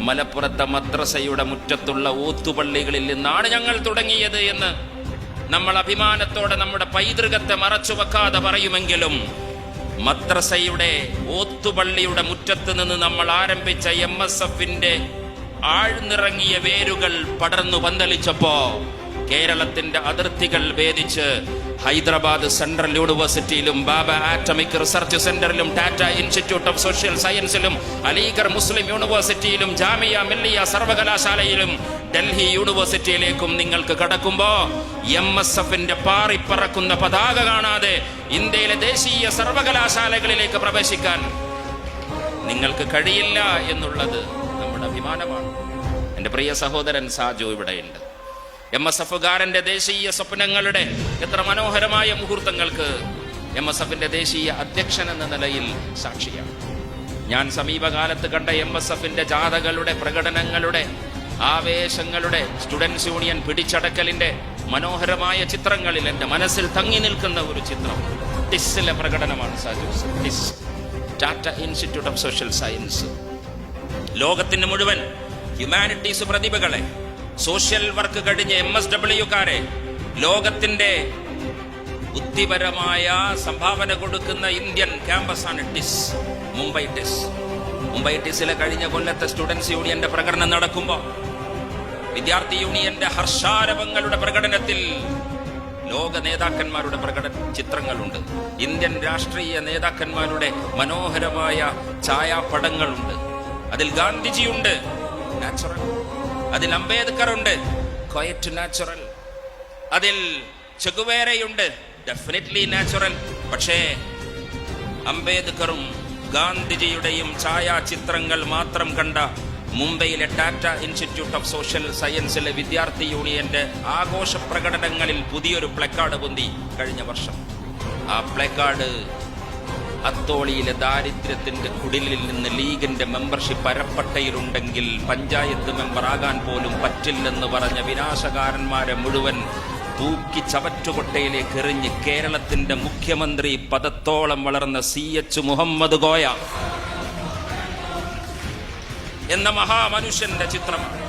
മലപ്പുറത്തെ മദ്രസയുടെ മുറ്റത്തുള്ള ഓത്തുപള്ളികളിൽ നിന്നാണ് ഞങ്ങൾ തുടങ്ങിയത് എന്ന് നമ്മൾ അഭിമാനത്തോടെ നമ്മുടെ പൈതൃകത്തെ മറച്ചു വെക്കാതെ പറയുമെങ്കിലും മദ്രസയുടെ ഓത്തുപള്ളിയുടെ മുറ്റത്ത് നിന്ന് നമ്മൾ ആരംഭിച്ച MSFന്റെ ആഴ്ന്നിറങ്ങിയ വേരുകൾ പടർന്നു പന്തലിച്ചപ്പോ കേരളത്തിന്റെ അതിർത്തികൾ ഭേദിച്ച് ഹൈദരാബാദ് സെൻട്രൽ യൂണിവേഴ്സിറ്റിയിലും ബാബ ആറ്റമിക് റിസർച്ച് സെന്ററിലും ടാറ്റ ഇൻസ്റ്റിറ്റ്യൂട്ട് ഓഫ് സോഷ്യൽ സയൻസിലും അലിഗർ മുസ്ലിം യൂണിവേഴ്സിറ്റിയിലും ജാമിയ മില്ലിയ സർവകലാശാലയിലും ഡൽഹി യൂണിവേഴ്സിറ്റിയിലേക്കും നിങ്ങൾക്ക് കടക്കുമ്പോ MSFന്റെ പാറിപ്പറക്കുന്ന പതാക കാണാതെ ഇന്ത്യയിലെ ദേശീയ സർവകലാശാലകളിലേക്ക് പ്രവേശിക്കാൻ നിങ്ങൾക്ക് കഴിയില്ല എന്നുള്ളത് നമ്മുടെ അഭിമാനമാണ്. എൻ്റെ പ്രിയ സഹോദരൻ സാജു ഇവിടെയുണ്ട്. MSFകാരന്റെ ദേശീയ സ്വപ്നങ്ങളുടെ എത്ര മനോഹരമായ മുഹൂർത്തങ്ങൾക്ക് MSFന്റെ ദേശീയ അധ്യക്ഷൻ എന്ന നിലയിൽ സാക്ഷിയാണ്. ഞാൻ സമീപകാലത്ത് കണ്ട MSFന്റെ ജാഥകളുടെ പ്രകടനങ്ങളുടെ ആവേശങ്ങളുടെ സ്റ്റുഡൻസ് യൂണിയൻ പിടിച്ചടക്കലിന്റെ മനോഹരമായ ചിത്രങ്ങളിൽ എൻ്റെ മനസ്സിൽ തങ്ങി നിൽക്കുന്ന ഒരു ചിത്രം ടിസ്സിലെ പ്രകടനമാണ്. Saju, TISS, Tata institute of social science, ലോകത്തിന് മുഴുവൻ ഹ്യൂമാനിറ്റീസ് പ്രതിഭകളെ, സോഷ്യൽ വർക്ക് കഴിഞ്ഞ MSWക്കാരെ, ലോകത്തിന്റെ ബുദ്ധിപരമായ സംഭാവന കൊടുക്കുന്ന ഇന്ത്യൻ ക്യാമ്പസാണ് ടിസ്, മുംബൈ ടിസ്. മുംബൈ ടിസിലെ കഴിഞ്ഞ കൊല്ലത്തെ സ്റ്റുഡൻസ് യൂണിയന്റെ പ്രകടനം നടക്കുമ്പോൾ വിദ്യാർത്ഥി യൂണിയന്റെ ഹർഷാരവങ്ങളുടെ പ്രകടനത്തിൽ ലോക നേതാക്കന്മാരുടെ ചിത്രങ്ങളുണ്ട്. ഇന്ത്യൻ രാഷ്ട്രീയ നേതാക്കന്മാരുടെ മനോഹരമായ ഛായാപടങ്ങളുണ്ട്. അതിൽ ഗാന്ധിജിയുണ്ട്, നാച്ചുറൽ. അതിൽ അംബേദ്കർ ഉണ്ട്, ക്വയറ്റ് നാച്ചുറൽ. അതിൽ ചെഗുവേരയുണ്ട്, ഡെഫിനറ്റ്ലി നാച്ചുറൽ. പക്ഷേ അംബേദ്കറും ഗാന്ധിജിയുടെയും ഛായാചിത്രങ്ങൾ മാത്രം കണ്ട മുംബൈയിലെ ടാറ്റ ഇൻസ്റ്റിറ്റ്യൂട്ട് ഓഫ് സോഷ്യൽ സയൻസിലെ വിദ്യാർത്ഥി യൂണിയന്റെ ആഘോഷ പ്രകടനങ്ങളിൽ പുതിയൊരു പ്ലക്കാർഡ് പൊന്തി കഴിഞ്ഞ വർഷം. ആ പ്ലക്കാർഡ് അത്തോളിയിലെ ദാരിദ്ര്യത്തിന്റെ കുടിലിൽ നിന്ന് ലീഗിന്റെ മെമ്പർഷിപ്പ് അരപ്പട്ടയിലുണ്ടെങ്കിൽ പഞ്ചായത്ത് മെമ്പർ ആകാൻ പോലും പറ്റില്ലെന്ന് പറഞ്ഞ വിനാശകാരന്മാരെ മുഴുവൻ തൂക്കി ചവറ്റുകൊട്ടയിലേക്ക് എറിഞ്ഞ് കേരളത്തിന്റെ മുഖ്യമന്ത്രി പദത്തോളം വളർന്ന CH മുഹമ്മദ് കോയ എന്ന മഹാമനുഷ്യന്റെ ചിത്രമാണ്.